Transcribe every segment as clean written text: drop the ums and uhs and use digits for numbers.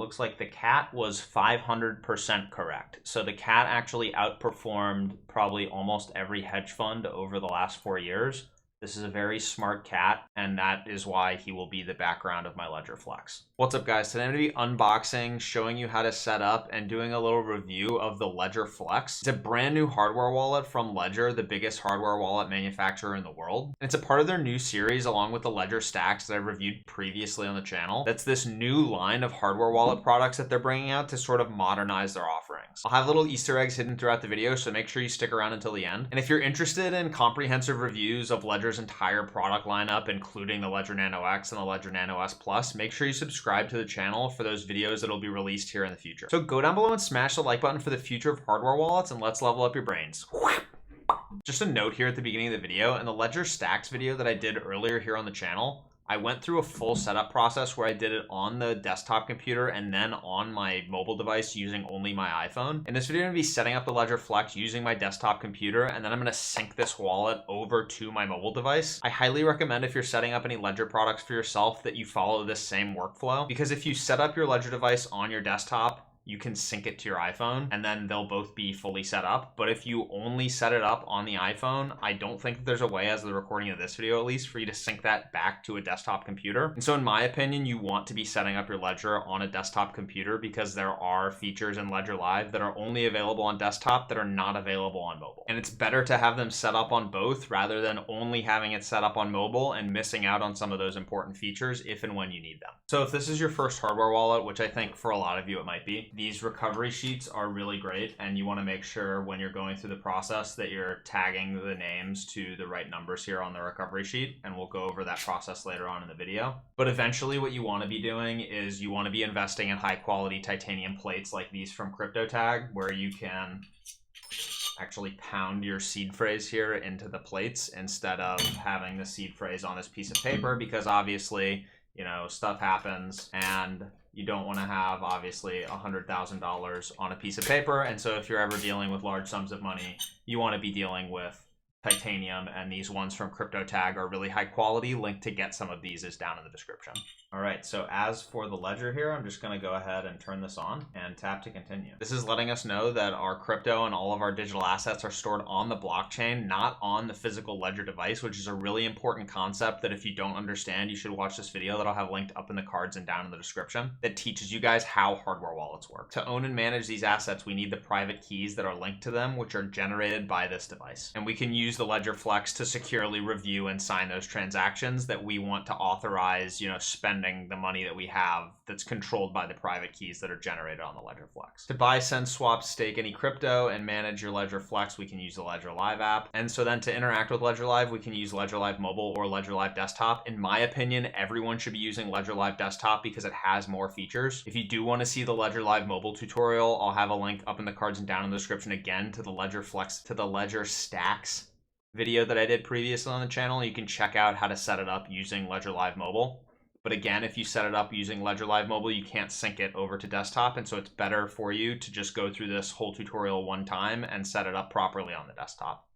looks like the cat was 500% correct. So the cat actually outperformed probably almost every hedge fund over the last 4 years. This is a very smart cat, and that is why he will be the background of my Ledger Flex. What's up, guys? Today I'm going to be unboxing, showing you how to set up, and doing a little review of the Ledger Flex. It's a brand new hardware wallet from Ledger, the biggest hardware wallet manufacturer in the world. And it's a part of their new series along with the Ledger Stax that I reviewed previously on the channel. That's this new line of hardware wallet products that they're bringing out to sort of modernize their offerings. I'll have little Easter eggs hidden throughout the video, so make sure you stick around until the end. And if you're interested in comprehensive reviews of Ledger's entire product lineup, including the Ledger Nano X and the Ledger Nano S Plus, make sure you subscribe to the channel for those videos that will be released here in the future. So go down below and smash the like button for the future of hardware wallets, and let's level up your brains. Just a note here at the beginning of the video, in the Ledger Stax video that I did earlier here on the channel, I went through a full setup process where I did it on the desktop computer and then on my mobile device using only my iPhone. In this video, I'm going to be setting up the Ledger Flex using my desktop computer, and then I'm going to sync this wallet over to my mobile device. I highly recommend, if you're setting up any Ledger products for yourself, that you follow this same workflow, because if you set up your Ledger device on your desktop, you can sync it to your iPhone and then they'll both be fully set up. But if you only set it up on the iPhone, I don't think that there's a way, as the recording of this video at least, for you to sync that back to a desktop computer. And so in my opinion, you want to be setting up your Ledger on a desktop computer, because there are features in Ledger Live that are only available on desktop that are not available on mobile. And it's better to have them set up on both rather than only having it set up on mobile and missing out on some of those important features if and when you need them. So if this is your first hardware wallet, which I think for a lot of you it might be, these recovery sheets are really great, and you want to make sure when you're going through the process that you're tagging the names to the right numbers here on the recovery sheet, and we'll go over that process later on in the video. But eventually what you want to be doing is you want to be investing in high quality titanium plates like these from CryptoTag, where you can actually pound your seed phrase here into the plates instead of having the seed phrase on this piece of paper, because obviously, you know, stuff happens and you don't want to have obviously $100,000 on a piece of paper. And so if you're ever dealing with large sums of money, you want to be dealing with titanium, and these ones from CryptoTag are really high quality. Link to get some of these is down in the description. All right, so as for the Ledger here, I'm just going to go ahead and turn this on and tap to continue. This is letting us know that our crypto and all of our digital assets are stored on the blockchain, not on the physical Ledger device, which is a really important concept that if you don't understand, you should watch this video that I'll have linked up in the cards and down in the description that teaches you guys how hardware wallets work. To own and manage these assets, we need the private keys that are linked to them, which are generated by this device. And we can use the Ledger Flex to securely review and sign those transactions that we want to authorize, you know, spending the money that we have that's controlled by the private keys that are generated on the Ledger Flex. To buy, send, swap, stake any crypto and manage your Ledger Flex, we can use the Ledger Live app. And so then to interact with Ledger Live, we can use Ledger Live Mobile or Ledger Live Desktop. In my opinion, everyone should be using Ledger Live Desktop because it has more features. If you do want to see the Ledger Live Mobile tutorial, I'll have a link up in the cards and down in the description again to the Ledger Flex, to the Ledger Stax video that I did previously on the channel. You can check out how to set it up using Ledger Live Mobile. But again, if you set it up using Ledger Live Mobile, you can't sync it over to desktop. And so it's better for you to just go through this whole tutorial one time and set it up properly on the desktop.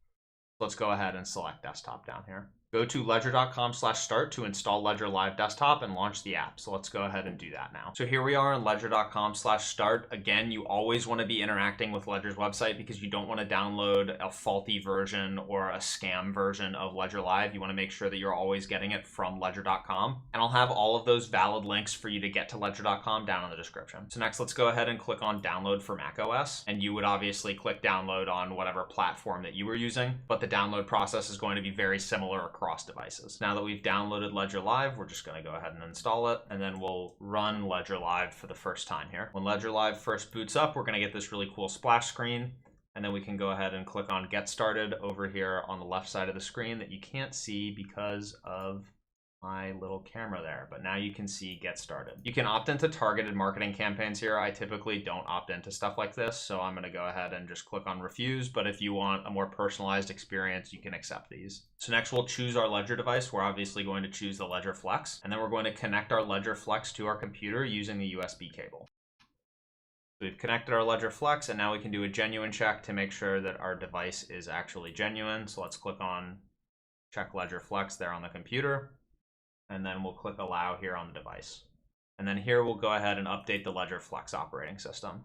Let's go ahead and select desktop down here. Go to ledger.com/start to install Ledger Live Desktop and launch the app. So let's go ahead and do that now. So here we are on ledger.com/start. Again, you always want to be interacting with Ledger's website because you don't want to download a faulty version or a scam version of Ledger Live. You want to make sure that you're always getting it from ledger.com. And I'll have all of those valid links for you to get to ledger.com down in the description. So next, let's go ahead and click on download for macOS. And you would obviously click download on whatever platform that you were using, but the download process is going to be very similar across devices. Now that we've downloaded Ledger Live, we're just going to go ahead and install it, and then we'll run Ledger Live for the first time here. When Ledger Live first boots up, we're going to get this really cool splash screen, and then we can go ahead and click on Get Started over here on the left side of the screen that you can't see because of my little camera there, but now you can see Get Started. You can opt into targeted marketing campaigns here. I typically don't opt into stuff like this, so I'm going to go ahead and just click on Refuse, but if you want a more personalized experience, you can accept these. So next we'll choose our Ledger device. We're obviously going to choose the Ledger Flex, and then we're going to connect our Ledger Flex to our computer using the USB cable. We've connected our Ledger Flex, and now we can do a genuine check to make sure that our device is actually genuine. So let's click on Check Ledger Flex there on the computer, and then we'll click Allow here on the device. And then here we'll go ahead and update the Ledger Flex operating system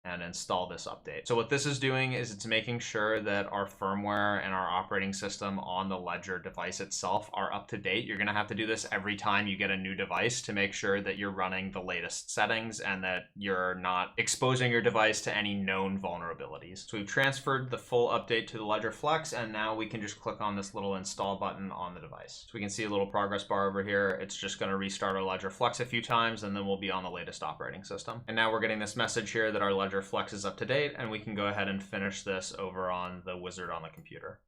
and install this update. So what this is doing is it's making sure that our firmware and our operating system on the Ledger device itself are up to date. You're gonna have to do this every time you get a new device to make sure that you're running the latest settings and that you're not exposing your device to any known vulnerabilities. So we've transferred the full update to the Ledger Flex, and now we can just click on this little install button on the device. So we can see a little progress bar over here. It's just gonna restart our Ledger Flex a few times, and then we'll be on the latest operating system. And now we're getting this message here that our Ledger Flex is up to date, and we can go ahead and finish this over on the wizard on the computer.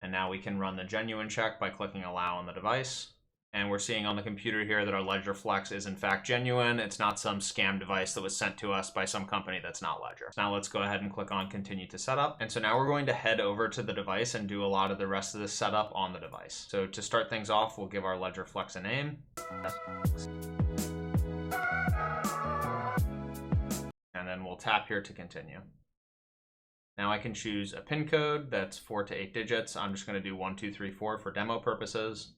And now we can run the genuine check by clicking allow on the device. And we're seeing on the computer here that our Ledger Flex is in fact genuine. It's not some scam device that was sent to us by some company that's not Ledger. So now let's go ahead and click on continue to setup. And so now we're going to head over to the device and do a lot of the rest of the setup on the device. So to start things off, we'll give our Ledger Flex a name. And then we'll tap here to continue. Now I can choose a PIN code that's 4 to 8 digits. I'm just going to do 1, 2, 3, 4 for demo purposes.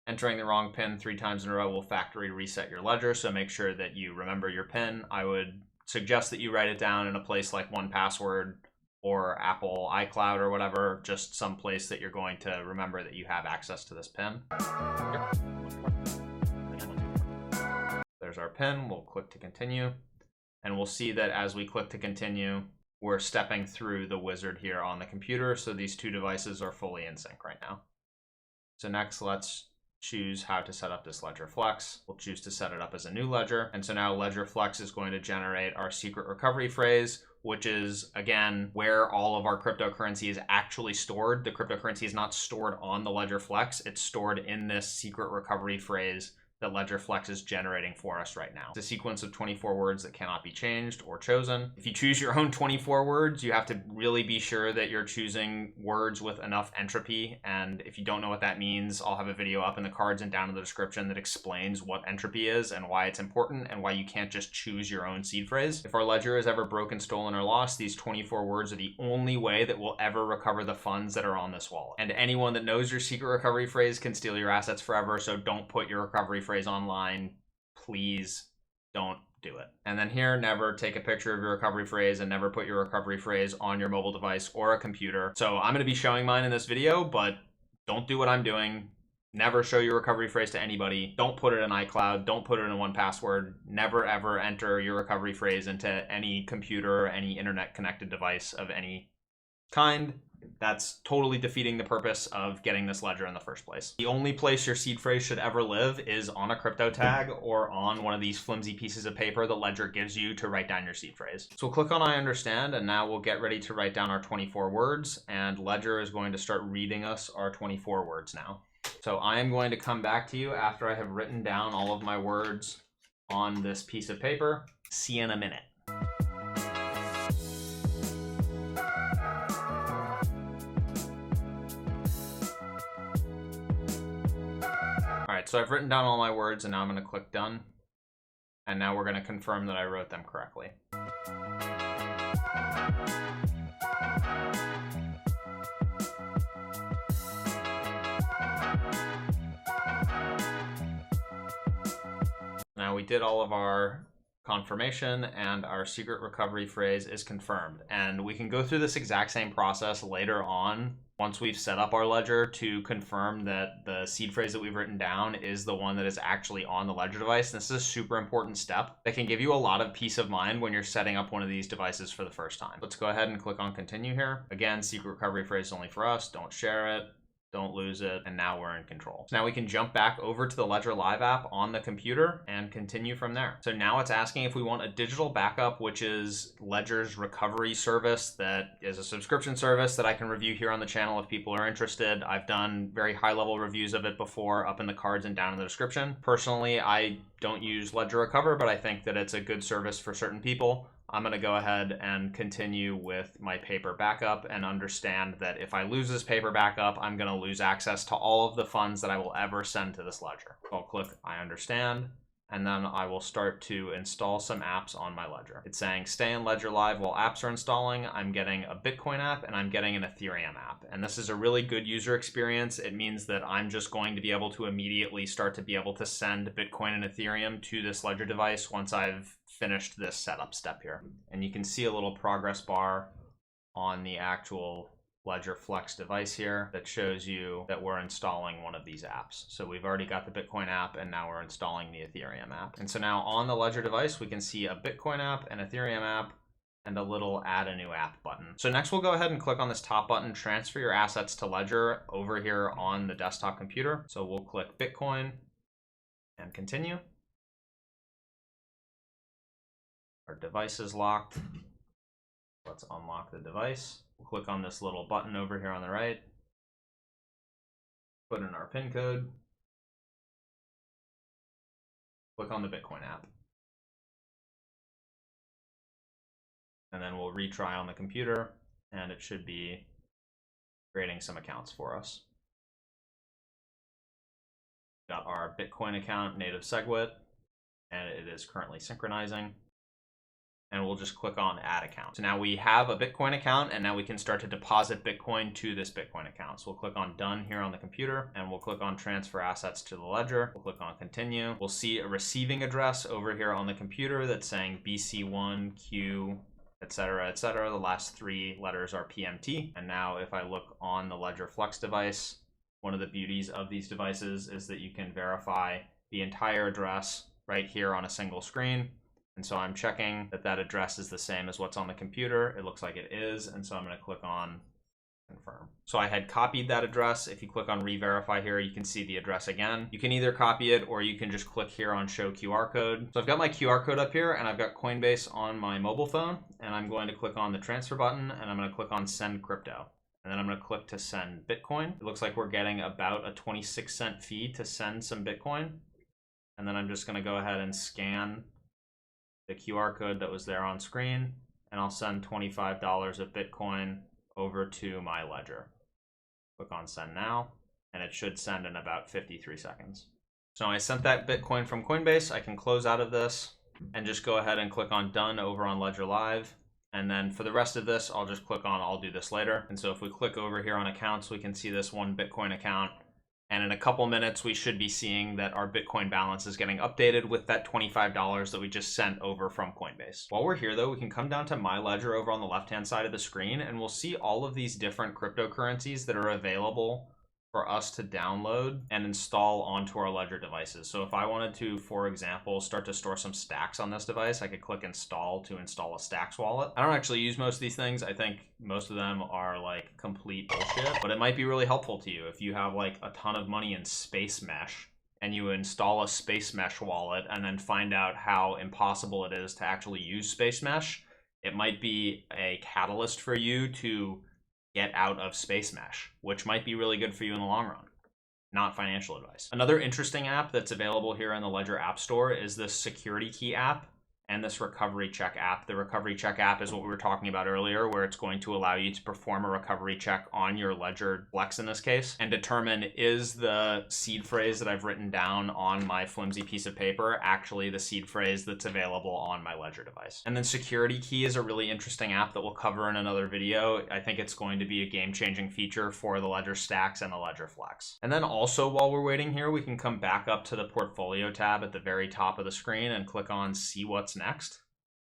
Entering the wrong PIN 3 times in a row will factory reset your Ledger, so make sure that you remember your PIN. I would suggest that you write it down in a place like 1Password or Apple iCloud or whatever, just some place that you're going to remember that you have access to this PIN. There's our PIN. We'll click to continue. And we'll see that as we click to continue, we're stepping through the wizard here on the computer. So these two devices are fully in sync right now. So next, let's choose how to set up this Ledger Flex. We'll choose to set it up as a new ledger. And so now Ledger Flex is going to generate our secret recovery phrase, which is, again, where all of our cryptocurrency is actually stored. The cryptocurrency is not stored on the Ledger Flex. It's stored in this secret recovery phrase that Ledger Flex is generating for us right now. It's a sequence of 24 words that cannot be changed or chosen. If you choose your own 24 words, you have to really be sure that you're choosing words with enough entropy. And if you don't know what that means, I'll have a video up in the cards and down in the description that explains what entropy is and why it's important and why you can't just choose your own seed phrase. If our ledger is ever broken, stolen, or lost, these 24 words are the only way that we'll ever recover the funds that are on this wallet. And anyone that knows your secret recovery phrase can steal your assets forever, so don't put your recovery phrase online. Please don't do it. And then here, never take a picture of your recovery phrase and never put your recovery phrase on your mobile device or a computer. So I'm going to be showing mine in this video, but don't do what I'm doing. Never show your recovery phrase to anybody. Don't put it in iCloud. Don't put it in 1Password. Never ever enter your recovery phrase into any computer or any internet connected device of any kind. That's totally defeating the purpose of getting this ledger in the first place. The only place your seed phrase should ever live is on a crypto tag or on one of these flimsy pieces of paper that Ledger gives you to write down your seed phrase. So we'll click on I understand, and now we'll get ready to write down our 24 words, and Ledger is going to start reading us our 24 words now. So I am going to come back to you after I have written down all of my words on this piece of paper. See you in a minute. All right, so I've written down all my words, and now I'm going to click done. And now we're going to confirm that I wrote them correctly. Now we did all of our confirmation and our secret recovery phrase is confirmed. And we can go through this exact same process later on once we've set up our ledger to confirm that the seed phrase that we've written down is the one that is actually on the ledger device. And this is a super important step that can give you a lot of peace of mind when you're setting up one of these devices for the first time. Let's go ahead and click on continue here. Again, secret recovery phrase is only for us. Don't share it. Don't lose it, and now we're in control. So now we can jump back over to the Ledger Live app on the computer and continue from there. So now it's asking if we want a digital backup, which is Ledger's recovery service that is a subscription service that I can review here on the channel if people are interested. I've done very high-level reviews of it before up in the cards and down in the description. Personally, I don't use Ledger Recover, but I think that it's a good service for certain people. I'm going to go ahead and continue with my paper backup and understand that if I lose this paper backup, I'm going to lose access to all of the funds that I will ever send to this ledger. So I'll click I understand, and then I will start to install some apps on my Ledger. It's saying stay in Ledger Live while apps are installing. I'm getting a Bitcoin app and I'm getting an Ethereum app. And this is a really good user experience. It means that I'm just going to be able to immediately start to be able to send Bitcoin and Ethereum to this Ledger device once I've finished this setup step here. And you can see a little progress bar on the actual Ledger Flex device here that shows you that we're installing one of these apps. So we've already got the Bitcoin app and now we're installing the Ethereum app. And so now on the Ledger device, we can see a Bitcoin app, an Ethereum app, and a little add a new app button. So next we'll go ahead and click on this top button, transfer your assets to Ledger over here on the desktop computer. So we'll click Bitcoin and continue. Our device is locked. Let's unlock the device. We'll click on this little button over here on the right. Put in our PIN code. Click on the Bitcoin app. And then we'll retry on the computer, and it should be creating some accounts for us. Got our Bitcoin account, native SegWit, and it is currently synchronizing. And we'll just click on add account. So now we have a Bitcoin account, and now we can start to deposit Bitcoin to this Bitcoin account. So we'll click on done here on the computer, and we'll click on transfer assets to the Ledger. We'll click on continue. We'll see a receiving address over here on the computer that's saying BC1Q, etc., etc. The last three letters are PMT. And now if I look on the Ledger Flex device, one of the beauties of these devices is that you can verify the entire address right here on a single screen. And so I'm checking that that address is the same as what's on the computer. It looks like it is. And so I'm going to click on confirm. So I had copied that address. If you click on re-verify here, you can see the address again. You can either copy it or you can just click here on show QR code. So I've got my QR code up here and I've got Coinbase on my mobile phone, and I'm going to click on the transfer button and I'm going to click on send crypto. And then I'm going to click to send Bitcoin. It looks like we're getting about a 26-cent fee to send some Bitcoin. And then I'm just going to go ahead and scan the QR code that was there on screen, and I'll send $25 of Bitcoin over to my Ledger. Click on send now, and it should send in about 53 seconds. So I sent that Bitcoin from Coinbase. I can close out of this and just go ahead and click on done over on Ledger Live. And then for the rest of this, I'll just click on I'll do this later. And so if we click over here on accounts, we can see this one Bitcoin account. And in a couple minutes, we should be seeing that our Bitcoin balance is getting updated with that $25 that we just sent over from Coinbase. While we're here, though, we can come down to My Ledger over on the left-hand side of the screen, and we'll see all of these different cryptocurrencies that are available for us to download and install onto our Ledger devices. So if I wanted to, for example, start to store some stacks on this device, I could click install to install a Stax wallet. I don't actually use most of these things. I think most of them are like complete bullshit, but it might be really helpful to you if you have like a ton of money in Space Mesh and you install a Space Mesh wallet and then find out how impossible it is to actually use Space Mesh. It might be a catalyst for you to get out of Space Mesh, which might be really good for you in the long run. Not financial advice. Another interesting app that's available here in the Ledger App Store is this security key app and this recovery check app. The recovery check app is what we were talking about earlier, where it's going to allow you to perform a recovery check on your Ledger Flex in this case and determine, is the seed phrase that I've written down on my flimsy piece of paper actually the seed phrase that's available on my Ledger device. And then security key is a really interesting app that we'll cover in another video. I think it's going to be a game-changing feature for the Ledger Stax and the Ledger Flex. And then also, while we're waiting here, we can come back up to the portfolio tab at the very top of the screen and click on see what's next.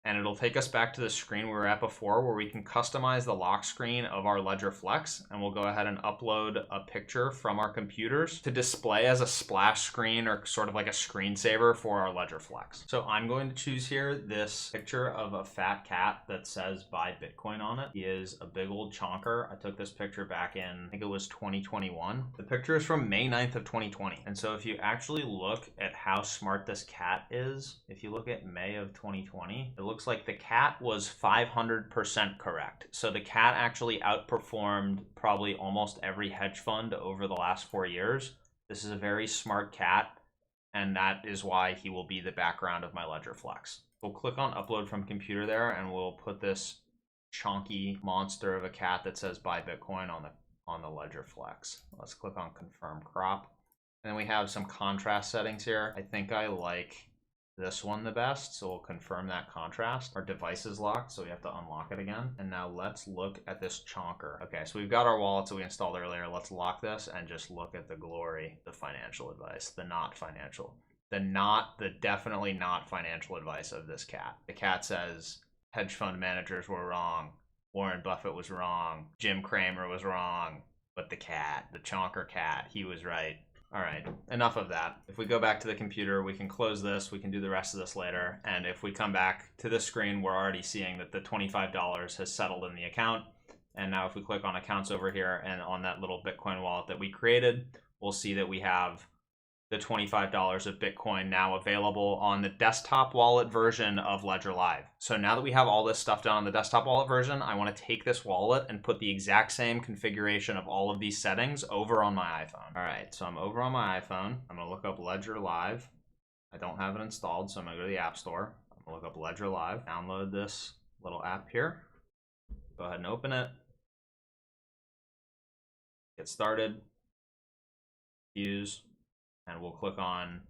And it'll take us back to the screen we were at before, where we can customize the lock screen of our Ledger Flex. And we'll go ahead and upload a picture from our computers to display as a splash screen or sort of like a screensaver for our Ledger Flex. So I'm going to choose here this picture of a fat cat that says buy Bitcoin on it. He is a big old chonker. I took this picture back in, I think it was 2021. The picture is from May 9th of 2020. And so if you actually look at how smart this cat is, if you look at May of 2020, it looks like the cat was 500% correct. So the cat actually outperformed probably almost every hedge fund over the last 4 years. This is a very smart cat, and that is why he will be the background of my Ledger Flex. We'll click on upload from computer there, and we'll put this chonky monster of a cat that says buy Bitcoin on the Ledger Flex. Let's click on confirm crop. And then we have some contrast settings here. I think I like this one the best, so we'll confirm that contrast. Our device is locked, so we have to unlock it again. And now let's look at this chonker. Okay, so we've got our wallets that we installed earlier. Let's lock this and just look at the glory, the financial advice, the not financial, the definitely not financial advice of this cat. The cat says hedge fund managers were wrong, Warren Buffett was wrong, Jim Cramer was wrong, but the cat, the chonker cat, he was right. All right, enough of that. If we go back to the computer, we can close this, we can do the rest of this later, and if we come back to the screen, we're already seeing that the $25 has settled in the account. And now if we click on accounts over here and on that little Bitcoin wallet that we created, we'll see that we have the $25 of Bitcoin now available on the desktop wallet version of Ledger Live. So now that we have all this stuff done on the desktop wallet version, I want to take this wallet and put the exact same configuration of all of these settings over on my iPhone. All right, so I'm over on my iPhone. I'm going to look up Ledger Live. I don't have it installed, so I'm going to go to the App Store. I'm going to look up Ledger Live, download this little app here. Go ahead and open it. Get started. Use. And we'll click on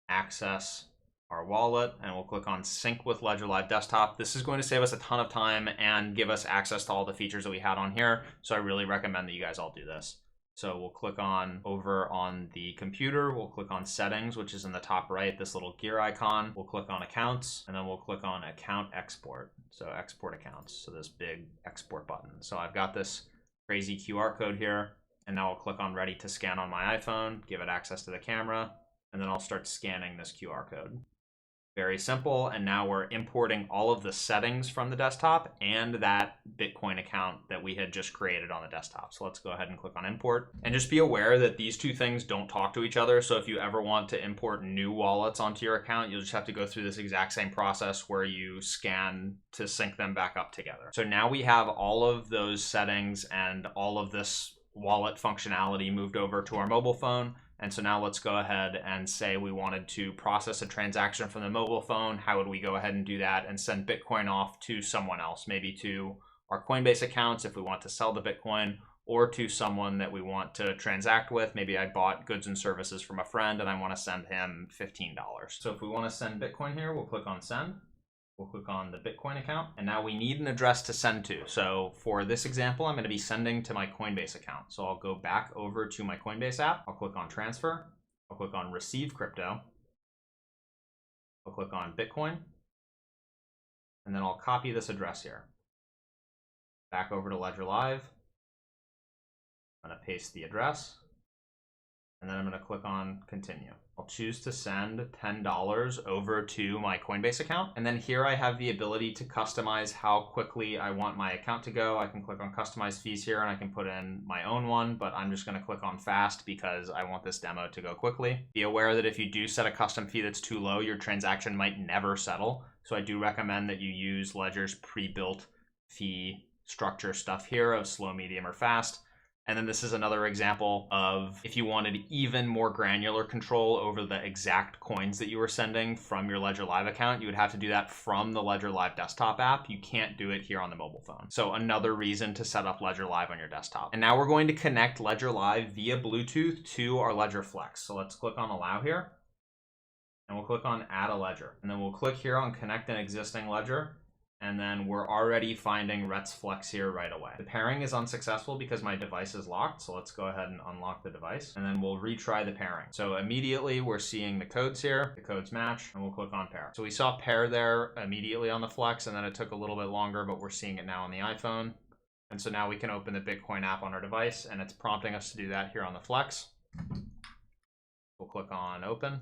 access our wallet and we'll click on sync with Ledger Live Desktop. This is going to save us a ton of time and give us access to all the features that we had on here. So I really recommend that you guys all do this. So we'll click on over on the computer. We'll click on settings, which is in the top right, this little gear icon. We'll click on accounts and then we'll click on account export. So export accounts. So this big export button. So I've got this crazy QR code here. And now I'll click on ready to scan on my iPhone, give it access to the camera, and then I'll start scanning this QR code. Very simple, and now we're importing all of the settings from the desktop and that Bitcoin account that we had just created on the desktop. So let's go ahead and click on import. And just be aware that these two things don't talk to each other. So if you ever want to import new wallets onto your account, you'll just have to go through this exact same process where you scan to sync them back up together. So now we have all of those settings and all of this wallet functionality moved over to our mobile phone. And so now let's go ahead and say we wanted to process a transaction from the mobile phone. How would we go ahead and do that and send Bitcoin off to someone else, maybe to our Coinbase accounts if we want to sell the Bitcoin, or to someone that we want to transact with. Maybe I bought goods and services from a friend and I want to send him $15. So if we want to send Bitcoin here, we'll click on send. We'll click on the Bitcoin account, and now we need an address to send to. So for this example, I'm going to be sending to my Coinbase account. So I'll go back over to my Coinbase app. I'll click on transfer. I'll click on receive crypto. I'll click on Bitcoin, and then I'll copy this address here. Back over to Ledger Live. I'm going to paste the address, and then I'm going to click on continue. I'll choose to send $10 over to my Coinbase account. And then here I have the ability to customize how quickly I want my account to go. I can click on customize fees here and I can put in my own one, but I'm just going to click on fast because I want this demo to go quickly. Be aware that if you do set a custom fee that's too low, your transaction might never settle. So I do recommend that you use Ledger's pre-built fee structure stuff here of slow, medium, or fast. And then this is another example of if you wanted even more granular control over the exact coins that you were sending from your Ledger Live account, you would have to do that from the Ledger Live desktop app. You can't do it here on the mobile phone. So another reason to set up Ledger Live on your desktop. And now we're going to connect Ledger Live via Bluetooth to our Ledger Flex. So let's click on allow here. And we'll click on add a ledger. And then we'll click here on connect an existing ledger. And then we're already finding Rets Flex here right away. The pairing is unsuccessful because my device is locked. So let's go ahead and unlock the device and then we'll retry the pairing. So immediately we're seeing the codes here, the codes match, and we'll click on pair. So we saw pair there immediately on the Flex, and then it took a little bit longer, but we're seeing it now on the iPhone. And so now we can open the Bitcoin app on our device, and it's prompting us to do that here on the Flex. We'll click on open.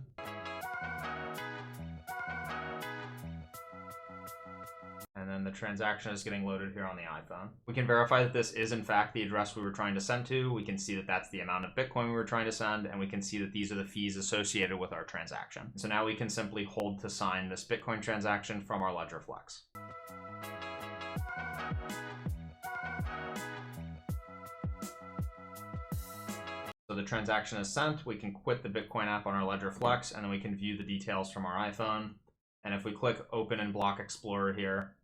And then the transaction is getting loaded here on the iPhone. We can verify that this is in fact the address we were trying to send to. We can see that that's the amount of Bitcoin we were trying to send, and we can see that these are the fees associated with our transaction. So now we can simply hold to sign this Bitcoin transaction from our Ledger Flex. So the transaction is sent. We can quit the Bitcoin app on our Ledger Flex, and then we can view the details from our iPhone. And if we click open in Block Explorer here,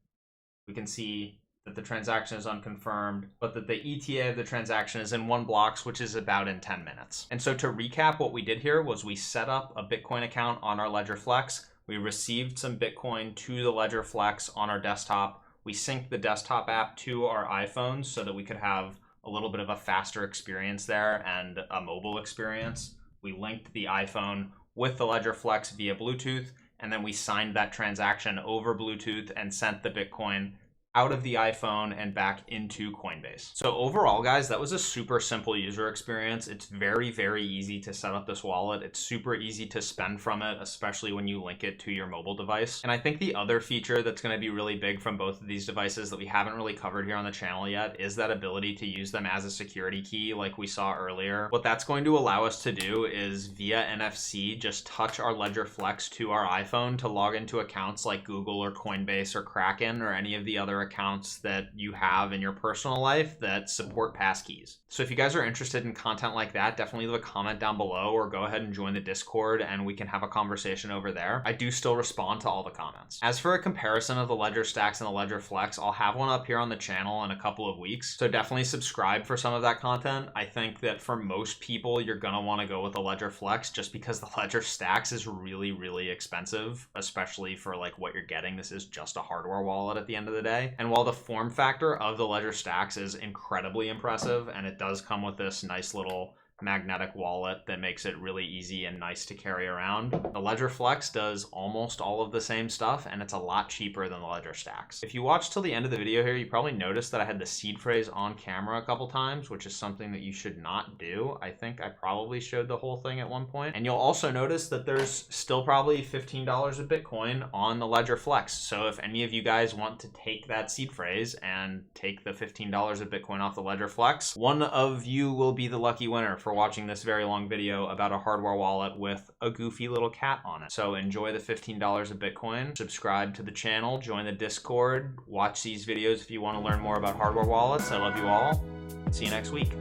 we can see that the transaction is unconfirmed, but that the ETA of the transaction is in 1 block, which is about in 10 minutes. And so to recap, what we did here was we set up a Bitcoin account on our Ledger Flex. We received some Bitcoin to the Ledger Flex on our desktop. We synced the desktop app to our iPhones so that we could have a little bit of a faster experience there and a mobile experience. We linked the iPhone with the Ledger Flex via Bluetooth, and then we signed that transaction over Bluetooth and sent the Bitcoin out of the iPhone and back into Coinbase. So overall, guys, that was a super simple user experience. It's very, very easy to set up this wallet. It's super easy to spend from it, especially when you link it to your mobile device. And I think the other feature that's going to be really big from both of these devices that we haven't really covered here on the channel yet is that ability to use them as a security key like we saw earlier. What that's going to allow us to do is via NFC, just touch our Ledger Flex to our iPhone to log into accounts like Google or Coinbase or Kraken or any of the other accounts that you have in your personal life that support passkeys. So if you guys are interested in content like that, definitely leave a comment down below or go ahead and join the Discord and we can have a conversation over there. I do still respond to all the comments. As for a comparison of the Ledger Stax and the Ledger Flex, I'll have one up here on the channel in a couple of weeks. So definitely subscribe for some of that content. I think that for most people, you're gonna wanna go with the Ledger Flex just because the Ledger Stax is really, really expensive, especially for like what you're getting. This is just a hardware wallet at the end of the day. And while the form factor of the Ledger Stax is incredibly impressive, and it does come with this nice little magnetic wallet that makes it really easy and nice to carry around, the Ledger Flex does almost all of the same stuff, and it's a lot cheaper than the Ledger Stax. If you watched till the end of the video here, you probably noticed that I had the seed phrase on camera a couple times, which is something that you should not do. I think I probably showed the whole thing at one point. And you'll also notice that there's still probably $15 of Bitcoin on the Ledger Flex. So if any of you guys want to take that seed phrase and take the $15 of Bitcoin off the Ledger Flex, one of you will be the lucky winner for watching this very long video about a hardware wallet with a goofy little cat on it. So enjoy the $15 of Bitcoin, subscribe to the channel, join the Discord, watch these videos if you want to learn more about hardware wallets. I love you all. See you next week.